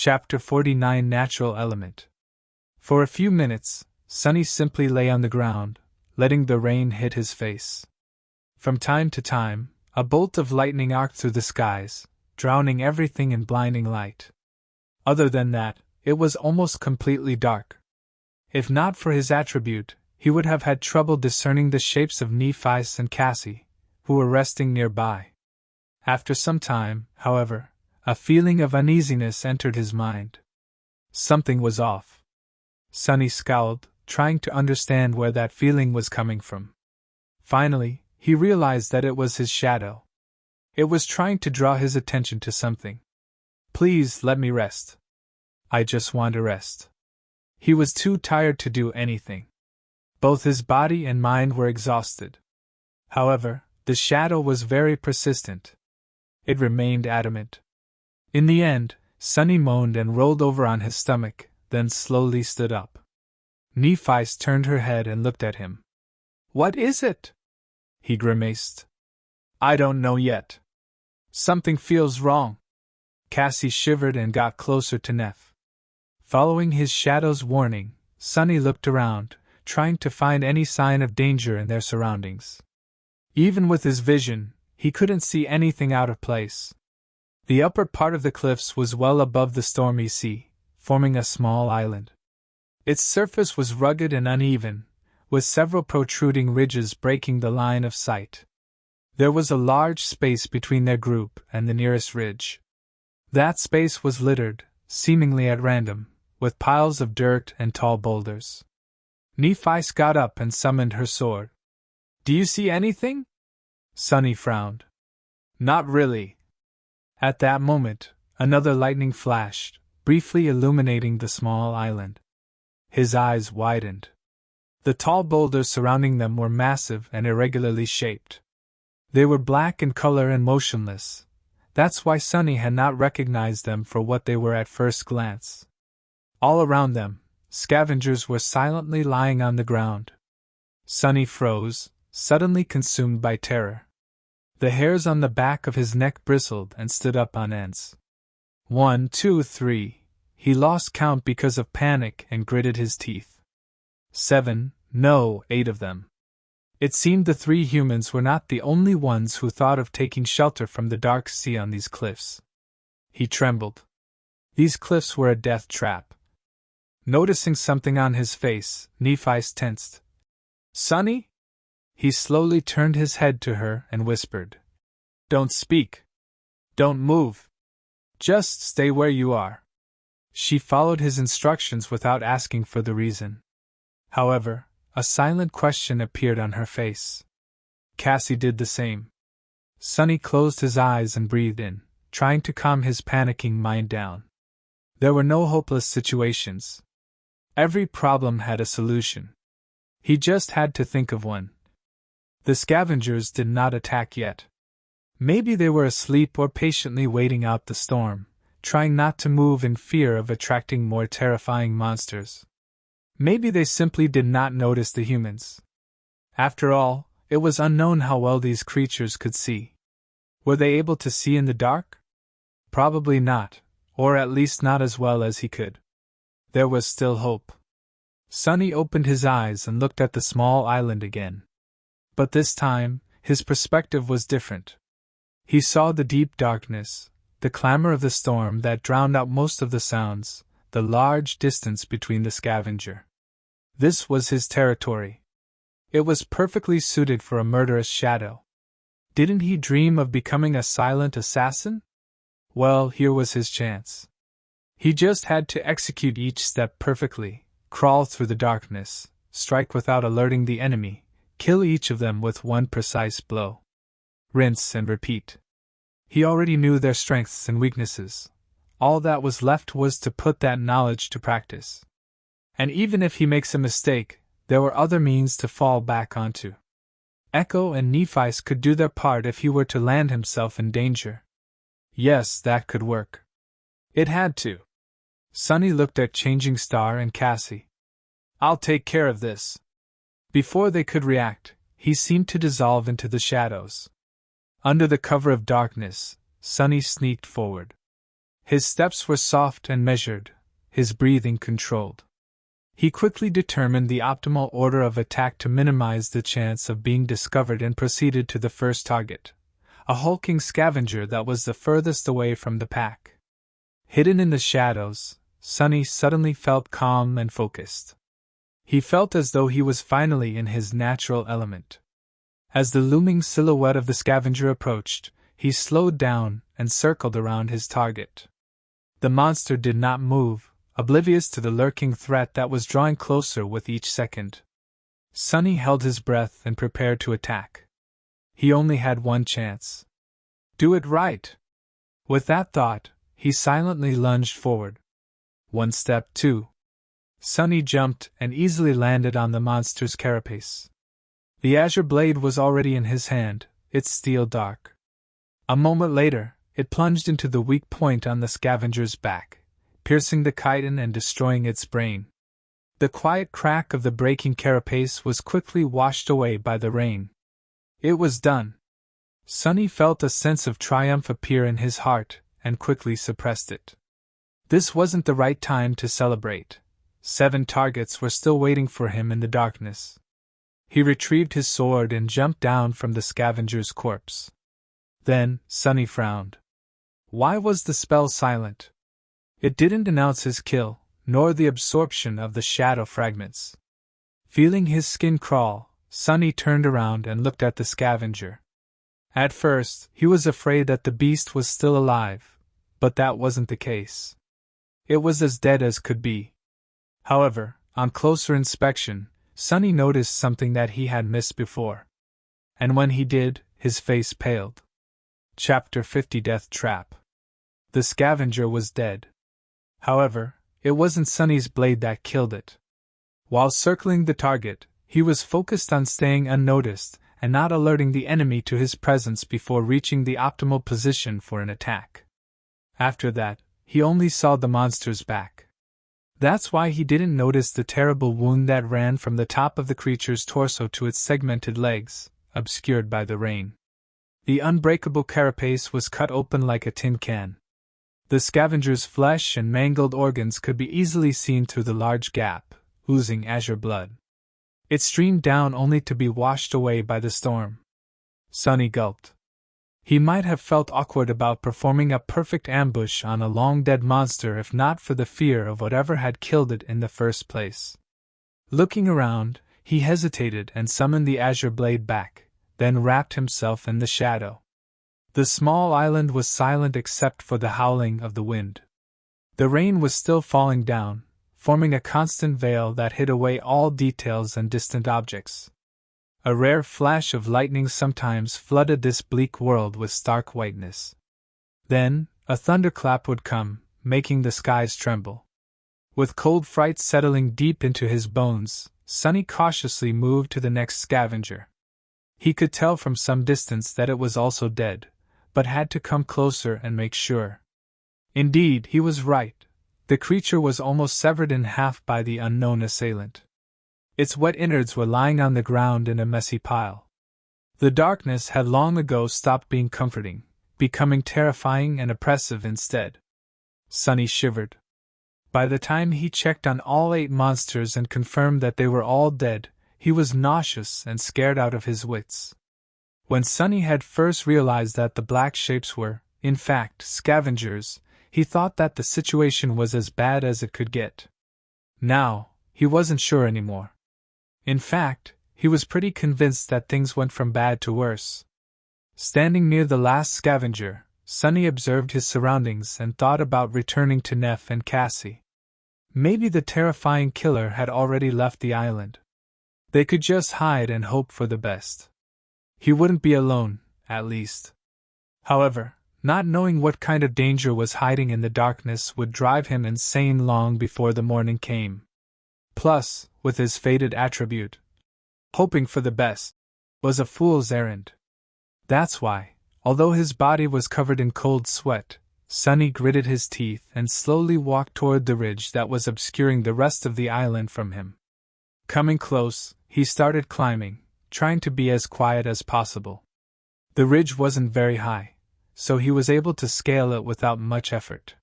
Chapter 49 Natural Element. For a few minutes, Sunny simply lay on the ground, letting the rain hit his face. From time to time, a bolt of lightning arced through the skies, drowning everything in blinding light. Other than that, it was almost completely dark. If not for his attribute, he would have had trouble discerning the shapes of Nephi and Cassie, who were resting nearby. After some time, however, a feeling of uneasiness entered his mind. Something was off. Sunny scowled, trying to understand where that feeling was coming from. Finally, he realized that it was his shadow. It was trying to draw his attention to something. "Please let me rest. I just want to rest." He was too tired to do anything. Both his body and mind were exhausted. However, the shadow was very persistent. It remained adamant. In the end, Sunny moaned and rolled over on his stomach, then slowly stood up. Nephi turned her head and looked at him. "What is it?" he grimaced. "I don't know yet. Something feels wrong." Cassie shivered and got closer to Neph. Following his shadow's warning, Sunny looked around, trying to find any sign of danger in their surroundings. Even with his vision, he couldn't see anything out of place. The upper part of the cliffs was well above the stormy sea, forming a small island. Its surface was rugged and uneven, with several protruding ridges breaking the line of sight. There was a large space between their group and the nearest ridge. That space was littered, seemingly at random, with piles of dirt and tall boulders. Nephi got up and summoned her sword. "Do you see anything?" Sunny frowned. "Not really." At that moment, another lightning flashed, briefly illuminating the small island. His eyes widened. The tall boulders surrounding them were massive and irregularly shaped. They were black in color and motionless. That's why Sunny had not recognized them for what they were at first glance. All around them, scavengers were silently lying on the ground. Sunny froze, suddenly consumed by terror. The hairs on the back of his neck bristled and stood up on ends. 1, 2, 3. He lost count because of panic and gritted his teeth. 7, no, 8 of them. It seemed the 3 humans were not the only ones who thought of taking shelter from the dark sea on these cliffs. He trembled. These cliffs were a death trap. Noticing something on his face, Nephi tensed. "Sunny?" He slowly turned his head to her and whispered. "Don't speak. Don't move. Just stay where you are." She followed his instructions without asking for the reason. However, a silent question appeared on her face. Cassie did the same. Sunny closed his eyes and breathed in, trying to calm his panicking mind down. There were no hopeless situations. Every problem had a solution. He just had to think of one. The scavengers did not attack yet. Maybe they were asleep or patiently waiting out the storm, trying not to move in fear of attracting more terrifying monsters. Maybe they simply did not notice the humans. After all, it was unknown how well these creatures could see. Were they able to see in the dark? Probably not, or at least not as well as he could. There was still hope. Sunny opened his eyes and looked at the small island again. But this time, his perspective was different. He saw the deep darkness, the clamor of the storm that drowned out most of the sounds, the large distance between the scavenger. This was his territory. It was perfectly suited for a murderous shadow. Didn't he dream of becoming a silent assassin? Well, here was his chance. He just had to execute each step perfectly, crawl through the darkness, strike without alerting the enemy, kill each of them with one precise blow. Rinse and repeat. He already knew their strengths and weaknesses. All that was left was to put that knowledge to practice. And even if he makes a mistake, there were other means to fall back onto. Echo and Nephi could do their part if he were to land himself in danger. Yes, that could work. It had to. Sunny looked at Changing Star and Cassie. "I'll take care of this." Before they could react, he seemed to dissolve into the shadows. Under the cover of darkness, Sunny sneaked forward. His steps were soft and measured, his breathing controlled. He quickly determined the optimal order of attack to minimize the chance of being discovered and proceeded to the first target, a hulking scavenger that was the furthest away from the pack. Hidden in the shadows, Sonny suddenly felt calm and focused. He felt as though he was finally in his natural element. As the looming silhouette of the scavenger approached, he slowed down and circled around his target. The monster did not move, oblivious to the lurking threat that was drawing closer with each second. Sonny held his breath and prepared to attack. He only had one chance. Do it right! With that thought, he silently lunged forward. One step, two. Sonny jumped and easily landed on the monster's carapace. The azure blade was already in his hand, its steel dark. A moment later, it plunged into the weak point on the scavenger's back, piercing the chitin and destroying its brain. The quiet crack of the breaking carapace was quickly washed away by the rain. It was done. Sonny felt a sense of triumph appear in his heart, and quickly suppressed it. This wasn't the right time to celebrate. 7 targets were still waiting for him in the darkness. He retrieved his sword and jumped down from the scavenger's corpse. Then, Sonny frowned. Why was the spell silent? It didn't announce his kill, nor the absorption of the shadow fragments. Feeling his skin crawl, Sonny turned around and looked at the scavenger. At first, he was afraid that the beast was still alive, but that wasn't the case. It was as dead as could be. However, on closer inspection, Sonny noticed something that he had missed before. And when he did, his face paled. Chapter 50 Death Trap. The scavenger was dead. However, it wasn't Sonny's blade that killed it. While circling the target, he was focused on staying unnoticed and not alerting the enemy to his presence before reaching the optimal position for an attack. After that, he only saw the monster's back. That's why he didn't notice the terrible wound that ran from the top of the creature's torso to its segmented legs, obscured by the rain. The unbreakable carapace was cut open like a tin can. The scavenger's flesh and mangled organs could be easily seen through the large gap, oozing azure blood. It streamed down only to be washed away by the storm. Sonny gulped. He might have felt awkward about performing a perfect ambush on a long-dead monster if not for the fear of whatever had killed it in the first place. Looking around, he hesitated and summoned the azure blade back, then wrapped himself in the shadow. The small island was silent except for the howling of the wind. The rain was still falling down, forming a constant veil that hid away all details and distant objects. A rare flash of lightning sometimes flooded this bleak world with stark whiteness. Then, a thunderclap would come, making the skies tremble. With cold fright settling deep into his bones, Sonny cautiously moved to the next scavenger. He could tell from some distance that it was also dead, but had to come closer and make sure. Indeed, he was right. The creature was almost severed in half by the unknown assailant. Its wet innards were lying on the ground in a messy pile. The darkness had long ago stopped being comforting, becoming terrifying and oppressive instead. Sonny shivered. By the time he checked on all 8 monsters and confirmed that they were all dead, he was nauseous and scared out of his wits. When Sonny had first realized that the black shapes were, in fact, scavengers, he thought that the situation was as bad as it could get. Now, he wasn't sure anymore. In fact, he was pretty convinced that things went from bad to worse. Standing near the last scavenger, Sonny observed his surroundings and thought about returning to Neff and Cassie. Maybe the terrifying killer had already left the island. They could just hide and hope for the best. He wouldn't be alone, at least. However, not knowing what kind of danger was hiding in the darkness would drive him insane long before the morning came. Plus, with his fated attribute, hoping for the best was a fool's errand. That's why, although his body was covered in cold sweat, Sonny gritted his teeth and slowly walked toward the ridge that was obscuring the rest of the island from him. Coming close, he started climbing, trying to be as quiet as possible. The ridge wasn't very high, so he was able to scale it without much effort.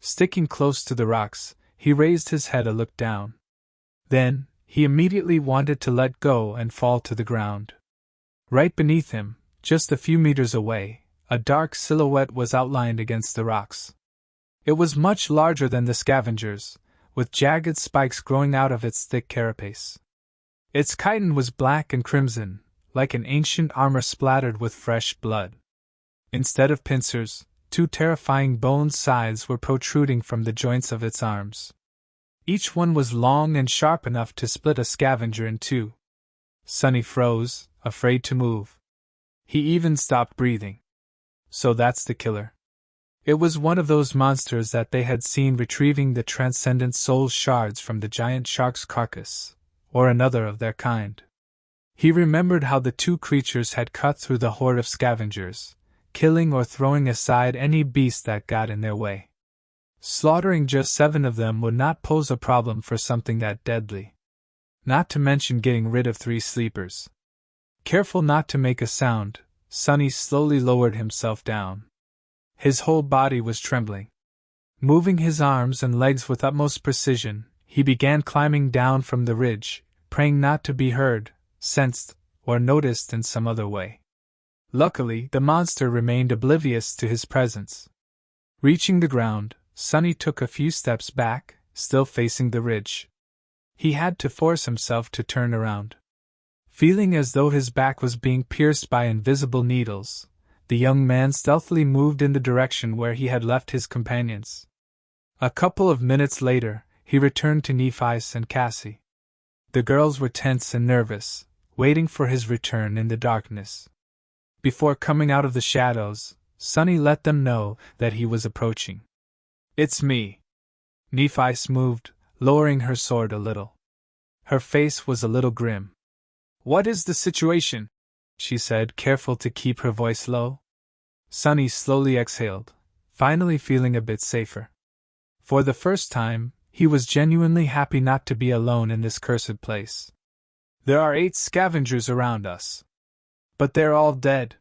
Sticking close to the rocks, he raised his head and looked down. Then, he immediately wanted to let go and fall to the ground. Right beneath him, just a few meters away, a dark silhouette was outlined against the rocks. It was much larger than the scavengers, with jagged spikes growing out of its thick carapace. Its chitin was black and crimson, like an ancient armor splattered with fresh blood. Instead of pincers, two terrifying bone scythes were protruding from the joints of its arms. Each one was long and sharp enough to split a scavenger in two. Sonny froze, afraid to move. He even stopped breathing. So that's the killer. It was one of those monsters that they had seen retrieving the transcendent soul shards from the giant shark's carcass, or another of their kind. He remembered how the two creatures had cut through the horde of scavengers, killing or throwing aside any beast that got in their way. Slaughtering just 7 of them would not pose a problem for something that deadly. Not to mention getting rid of 3 sleepers. Careful not to make a sound, Sonny slowly lowered himself down. His whole body was trembling. Moving his arms and legs with utmost precision, he began climbing down from the ridge, praying not to be heard, sensed, or noticed in some other way. Luckily, the monster remained oblivious to his presence. Reaching the ground, Sonny took a few steps back, still facing the ridge. He had to force himself to turn around. Feeling as though his back was being pierced by invisible needles, the young man stealthily moved in the direction where he had left his companions. A couple of minutes later, he returned to Nephi and Cassie. The girls were tense and nervous, waiting for his return in the darkness. Before coming out of the shadows, Sonny let them know that he was approaching. "It's me." Nephi moved, lowering her sword a little. Her face was a little grim. "What is the situation?" she said, careful to keep her voice low. Sonny slowly exhaled, finally feeling a bit safer. For the first time, he was genuinely happy not to be alone in this cursed place. "There are 8 scavengers around us. But they're all dead.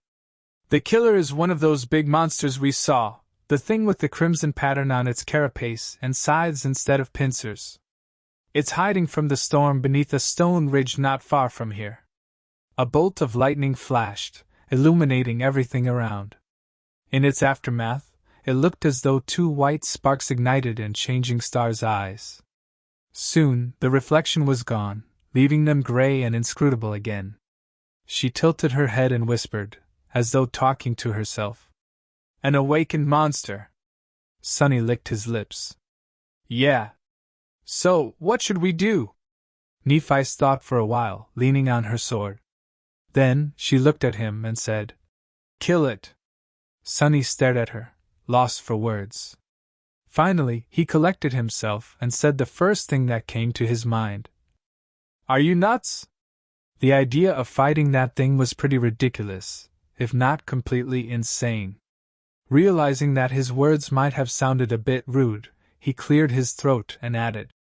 The killer is one of those big monsters we saw, the thing with the crimson pattern on its carapace and scythes instead of pincers. It's hiding from the storm beneath a stone ridge not far from here." A bolt of lightning flashed, illuminating everything around. In its aftermath, it looked as though 2 white sparks ignited in Changing Star's eyes. Soon, the reflection was gone, leaving them gray and inscrutable again. She tilted her head and whispered, as though talking to herself. "An awakened monster." Sonny licked his lips. "Yeah. So, what should we do?" Nephi thought for a while, leaning on her sword. Then, she looked at him and said, "Kill it." Sonny stared at her, lost for words. Finally, he collected himself and said the first thing that came to his mind. "Are you nuts?" The idea of fighting that thing was pretty ridiculous, if not completely insane. Realizing that his words might have sounded a bit rude, he cleared his throat and added,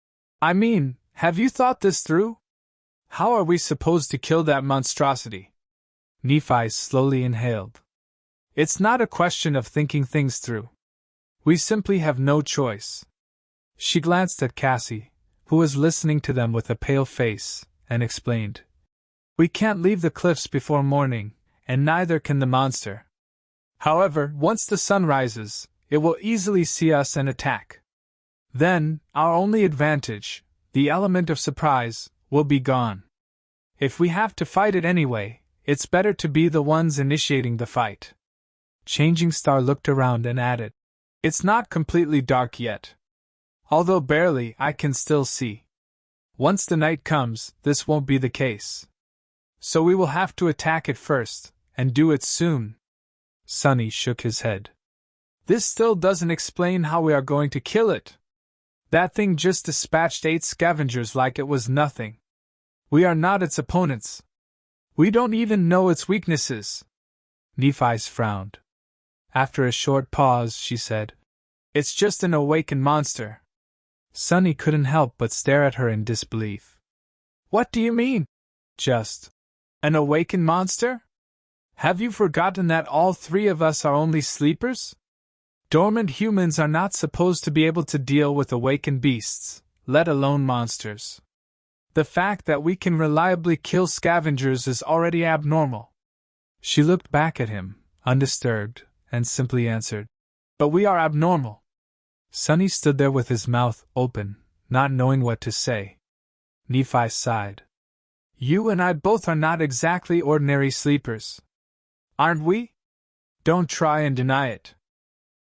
"I mean, have you thought this through? How are we supposed to kill that monstrosity?" Nephi slowly inhaled. "It's not a question of thinking things through. We simply have no choice." She glanced at Cassie, who was listening to them with a pale face, and explained, "We can't leave the cliffs before morning, and neither can the monster. However, once the sun rises, it will easily see us and attack. Then, our only advantage, the element of surprise, will be gone. If we have to fight it anyway, it's better to be the ones initiating the fight." Changing Star looked around and added, "It's not completely dark yet. Although barely, I can still see. Once the night comes, this won't be the case. So we will have to attack it first, and do it soon." Sonny shook his head. "This still doesn't explain how we are going to kill it. That thing just dispatched 8 scavengers like it was nothing. We are not its opponents. We don't even know its weaknesses." Nephi frowned. After a short pause, she said, "It's just an awakened monster." Sonny couldn't help but stare at her in disbelief. "What do you mean? Just an awakened monster? Have you forgotten that all 3 of us are only sleepers?" Dormant humans are not supposed to be able to deal with awakened beasts, let alone monsters. The fact that we can reliably kill scavengers is already abnormal." She looked back at him, undisturbed, and simply answered, "But we are abnormal." Sonny stood there with his mouth open, not knowing what to say. Nephi sighed. "You and I both are not exactly ordinary sleepers. Aren't we? Don't try and deny it.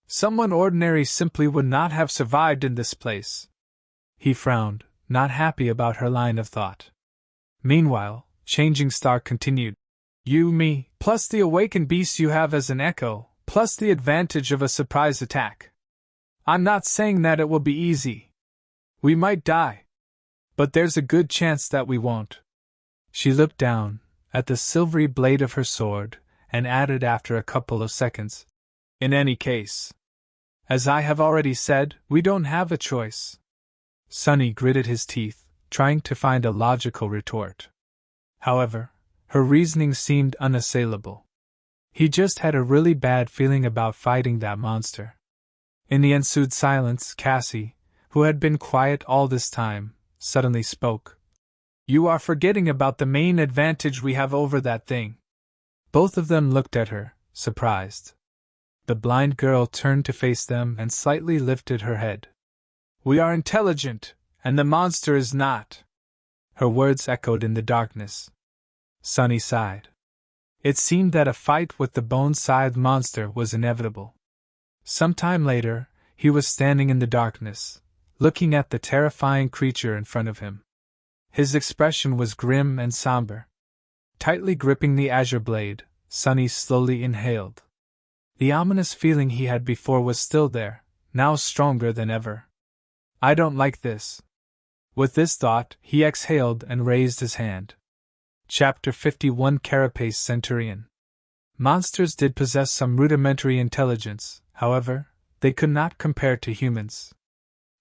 Someone ordinary simply would not have survived in this place." He frowned, not happy about her line of thought. Meanwhile, Changing Star continued, "You, me, plus the awakened beast you have as an echo, plus the advantage of a surprise attack. I'm not saying that it will be easy. We might die. But there's a good chance that we won't." She looked down at the silvery blade of her sword and added after a couple of seconds, "In any case, as I have already said, we don't have a choice." Sonny gritted his teeth, trying to find a logical retort. However, her reasoning seemed unassailable. He just had a really bad feeling about fighting that monster. In the ensued silence, Cassie, who had been quiet all this time, suddenly spoke. "You are forgetting about the main advantage we have over that thing." Both of them looked at her, surprised. The blind girl turned to face them and slightly lifted her head. "We are intelligent, and the monster is not." Her words echoed in the darkness. Sonny sighed. It seemed that a fight with the bone-scythed monster was inevitable. Some time later, he was standing in the darkness, looking at the terrifying creature in front of him. His expression was grim and somber. Tightly gripping the azure blade, Sonny slowly inhaled. The ominous feeling he had before was still there, now stronger than ever. "I don't like this." With this thought, he exhaled and raised his hand. Chapter 51 Carapace Centurion. Monsters did possess some rudimentary intelligence, however, they could not compare to humans.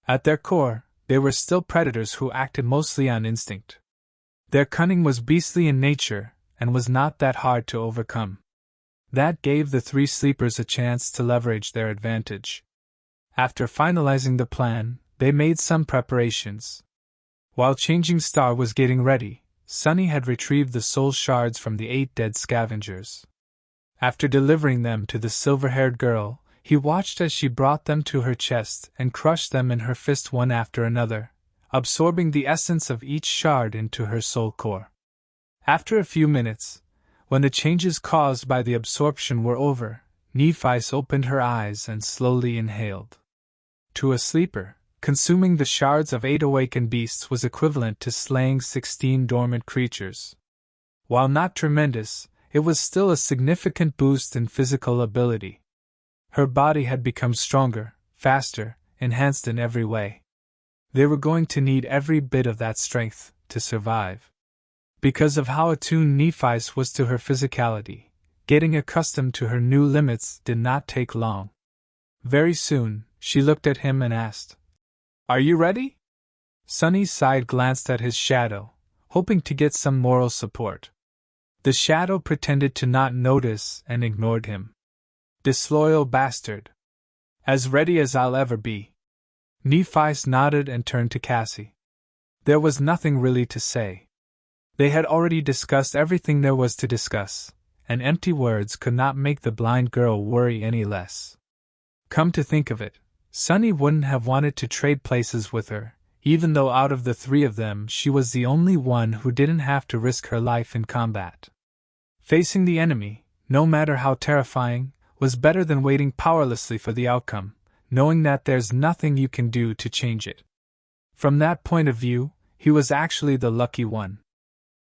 At their core, they were still predators who acted mostly on instinct. Their cunning was beastly in nature, and was not that hard to overcome. That gave the three sleepers a chance to leverage their advantage. After finalizing the plan, they made some preparations. While Changing Star was getting ready, Sonny had retrieved the soul shards from the 8 dead scavengers. After delivering them to the silver-haired girl, he watched as she brought them to her chest and crushed them in her fist one after another, absorbing the essence of each shard into her soul core. After a few minutes, when the changes caused by the absorption were over, Nephi opened her eyes and slowly inhaled. To a sleeper, consuming the shards of 8 awakened beasts was equivalent to slaying 16 dormant creatures. While not tremendous, it was still a significant boost in physical ability. Her body had become stronger, faster, enhanced in every way. They were going to need every bit of that strength to survive. Because of how attuned Nephi was to her physicality, getting accustomed to her new limits did not take long. Very soon, she looked at him and asked, "Are you ready?" Sonny's side glanced at his shadow, hoping to get some moral support. The shadow pretended to not notice and ignored him. "Disloyal bastard. As ready as I'll ever be." Nephi nodded and turned to Cassie. There was nothing really to say. They had already discussed everything there was to discuss, and empty words could not make the blind girl worry any less. Come to think of it, Sonny wouldn't have wanted to trade places with her, even though out of the 3 of them she was the only one who didn't have to risk her life in combat. Facing the enemy, no matter how terrifying, was better than waiting powerlessly for the outcome, knowing that there's nothing you can do to change it. From that point of view, he was actually the lucky one.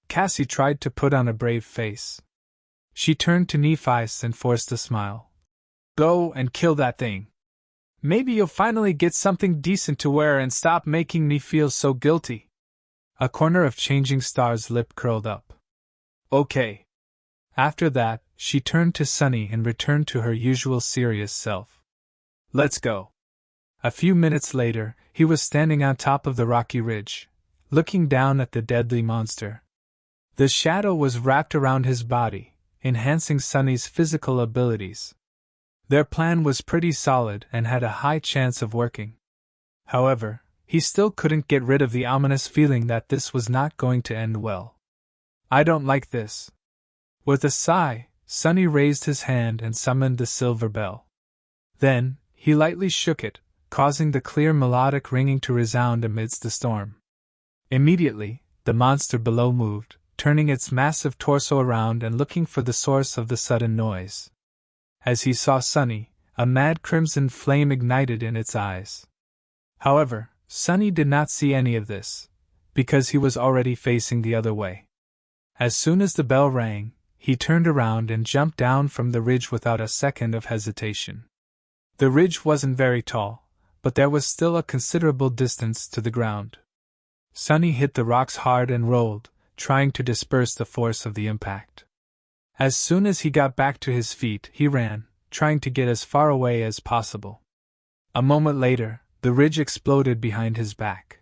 Cassie tried to put on a brave face. She turned to Nephi and forced a smile. "Go and kill that thing. Maybe you'll finally get something decent to wear and stop making me feel so guilty." A corner of Changing Star's lip curled up. "Okay." After that, she turned to Sonny and returned to her usual serious self. "Let's go." A few minutes later, he was standing on top of the rocky ridge, looking down at the deadly monster. The shadow was wrapped around his body, enhancing Sonny's physical abilities. Their plan was pretty solid and had a high chance of working. However, he still couldn't get rid of the ominous feeling that this was not going to end well. I don't like this. With a sigh, Sonny raised his hand and summoned the silver bell. Then, he lightly shook it, causing the clear melodic ringing to resound amidst the storm. Immediately, the monster below moved, turning its massive torso around and looking for the source of the sudden noise. As he saw Sonny, a mad crimson flame ignited in its eyes. However, Sonny did not see any of this, because he was already facing the other way. As soon as the bell rang, he turned around and jumped down from the ridge without a second of hesitation. The ridge wasn't very tall, but there was still a considerable distance to the ground. Sonny hit the rocks hard and rolled, trying to disperse the force of the impact. As soon as he got back to his feet, he ran, trying to get as far away as possible. A moment later, the ridge exploded behind his back.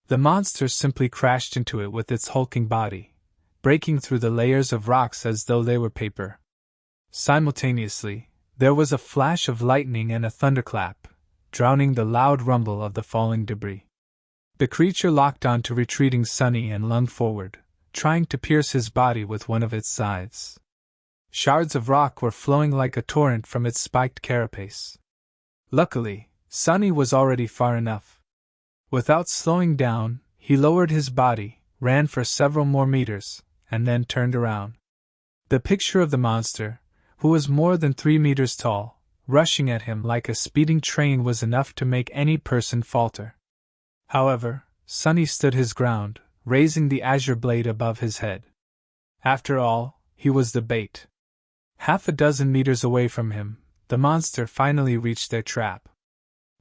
The monster simply crashed into it with its hulking body, breaking through the layers of rocks as though they were paper. Simultaneously, there was a flash of lightning and a thunderclap, drowning the loud rumble of the falling debris. The creature locked on to retreating Sonny and lunged forward, trying to pierce his body with one of its scythes. Shards of rock were flowing like a torrent from its spiked carapace. Luckily, Sonny was already far enough. Without slowing down, he lowered his body, ran for several more meters, and then turned around. The picture of the monster, who was more than 3 meters tall, rushing at him like a speeding train was enough to make any person falter. However, Sonny stood his ground, raising the azure blade above his head. After all, he was the bait. Half a dozen meters away from him, the monster finally reached their trap.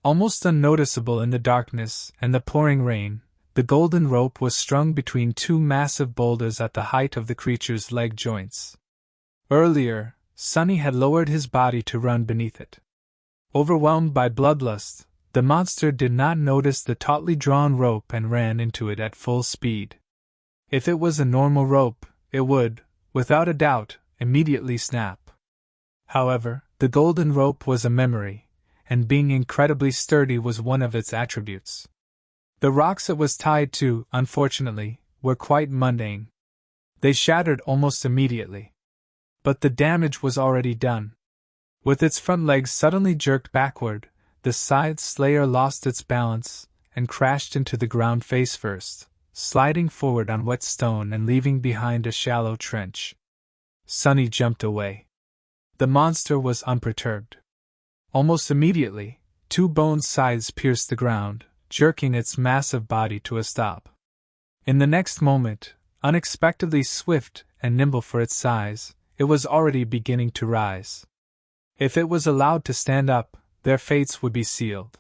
Almost unnoticeable in the darkness and the pouring rain, the golden rope was strung between 2 massive boulders at the height of the creature's leg joints. Earlier, Sonny had lowered his body to run beneath it. Overwhelmed by bloodlust, the monster did not notice the tautly drawn rope and ran into it at full speed. If it was a normal rope, it would, without a doubt, immediately snap. However, the golden rope was a memory, and being incredibly sturdy was one of its attributes. The rocks it was tied to, unfortunately, were quite mundane. They shattered almost immediately. But the damage was already done. With its front legs suddenly jerked backward, the scythe slayer lost its balance and crashed into the ground face first, sliding forward on wet stone and leaving behind a shallow trench. Sonny jumped away. The monster was unperturbed. Almost immediately, 2 bone scythes pierced the ground, jerking its massive body to a stop. In the next moment, unexpectedly swift and nimble for its size, it was already beginning to rise. If it was allowed to stand up, their fates would be sealed.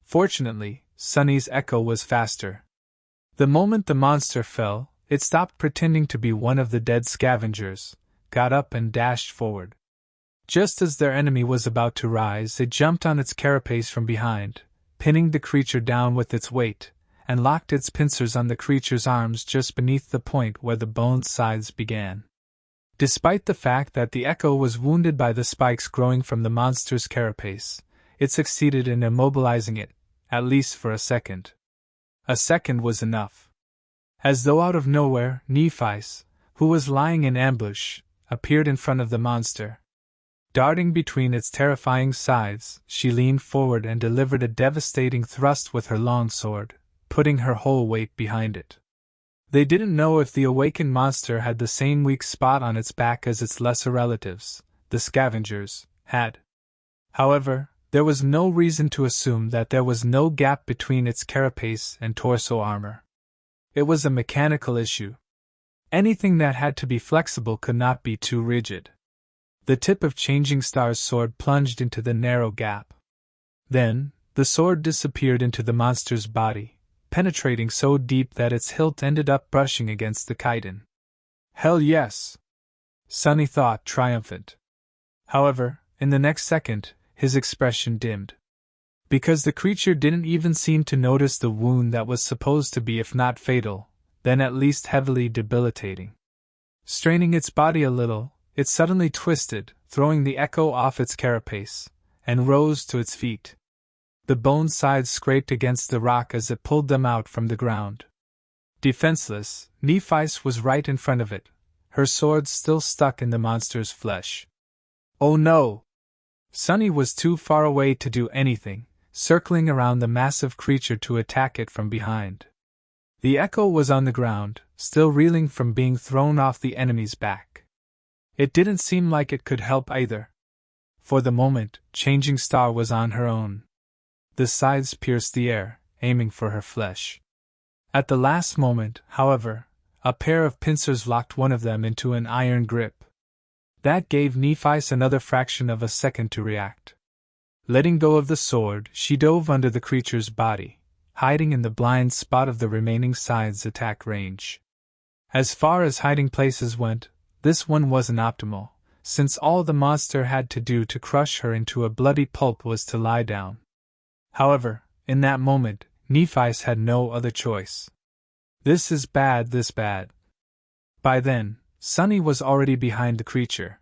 Fortunately, Sonny's echo was faster. The moment the monster fell, it stopped pretending to be one of the dead scavengers, got up and dashed forward. Just as their enemy was about to rise, it jumped on its carapace from behind, pinning the creature down with its weight, and locked its pincers on the creature's arms just beneath the point where the bone scythes began. Despite the fact that the echo was wounded by the spikes growing from the monster's carapace, it succeeded in immobilizing it, at least for a second. A second was enough. As though out of nowhere, Nephi's, who was lying in ambush, appeared in front of the monster. Darting between its terrifying scythes, she leaned forward and delivered a devastating thrust with her long sword, putting her whole weight behind it. They didn't know if the awakened monster had the same weak spot on its back as its lesser relatives, the scavengers, had. However, there was no reason to assume that there was no gap between its carapace and torso armor. It was a mechanical issue. Anything that had to be flexible could not be too rigid. The tip of Changing Star's sword plunged into the narrow gap. Then, the sword disappeared into the monster's body, penetrating so deep that its hilt ended up brushing against the chitin. Hell yes! Sonny thought, triumphant. However, in the next second, his expression dimmed. Because the creature didn't even seem to notice the wound that was supposed to be, if not fatal, then at least heavily debilitating. Straining its body a little, it suddenly twisted, throwing the echo off its carapace, and rose to its feet. The bone sides scraped against the rock as it pulled them out from the ground. Defenseless, Nephice was right in front of it, her sword still stuck in the monster's flesh. Oh no! Sunny was too far away to do anything, circling around the massive creature to attack it from behind. The echo was on the ground, still reeling from being thrown off the enemy's back. It didn't seem like it could help either. For the moment, Changing Star was on her own. The scythes pierced the air, aiming for her flesh. At the last moment, however, a pair of pincers locked one of them into an iron grip. That gave Nephice another fraction of a second to react. Letting go of the sword, she dove under the creature's body, hiding in the blind spot of the remaining scythe's attack range. As far as hiding places went, this one wasn't optimal, since all the monster had to do to crush her into a bloody pulp was to lie down. However, in that moment, Nephice had no other choice. This bad. By then, Sunny was already behind the creature.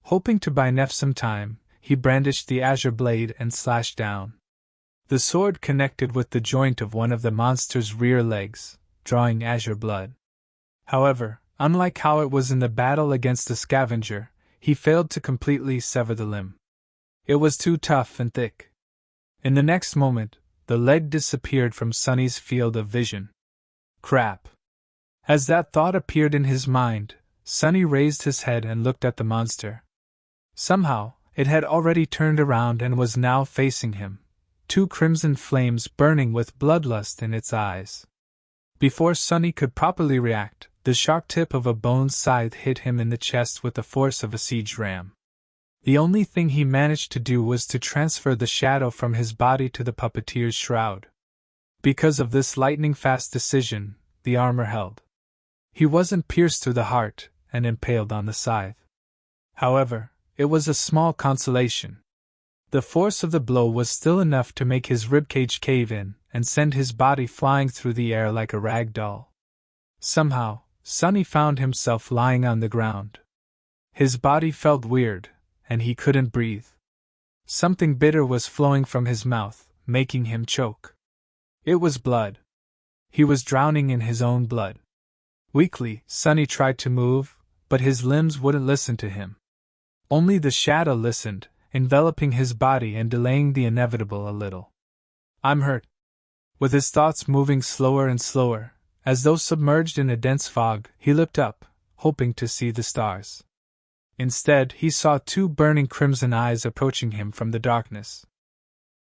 Hoping to buy Neff some time, he brandished the azure blade and slashed down. The sword connected with the joint of one of the monster's rear legs, drawing azure blood. However, unlike how it was in the battle against the scavenger, he failed to completely sever the limb. It was too tough and thick. In the next moment, the leg disappeared from Sunny's field of vision. Crap! As that thought appeared in his mind, Sunny raised his head and looked at the monster. Somehow, it had already turned around and was now facing him, two crimson flames burning with bloodlust in its eyes. Before Sunny could properly react, the sharp tip of a bone scythe hit him in the chest with the force of a siege ram. The only thing he managed to do was to transfer the shadow from his body to the puppeteer's shroud. Because of this lightning-fast decision, the armor held. He wasn't pierced through the heart and impaled on the scythe. However, it was a small consolation. The force of the blow was still enough to make his ribcage cave in and send his body flying through the air like a rag doll. Somehow, Sunny found himself lying on the ground. His body felt weird, and he couldn't breathe. Something bitter was flowing from his mouth, making him choke. It was blood. He was drowning in his own blood. Weakly, Sunny tried to move, but his limbs wouldn't listen to him. Only the shadow listened, enveloping his body and delaying the inevitable a little. I'm hurt. With his thoughts moving slower and slower, as though submerged in a dense fog, he looked up, hoping to see the stars. Instead, he saw two burning crimson eyes approaching him from the darkness.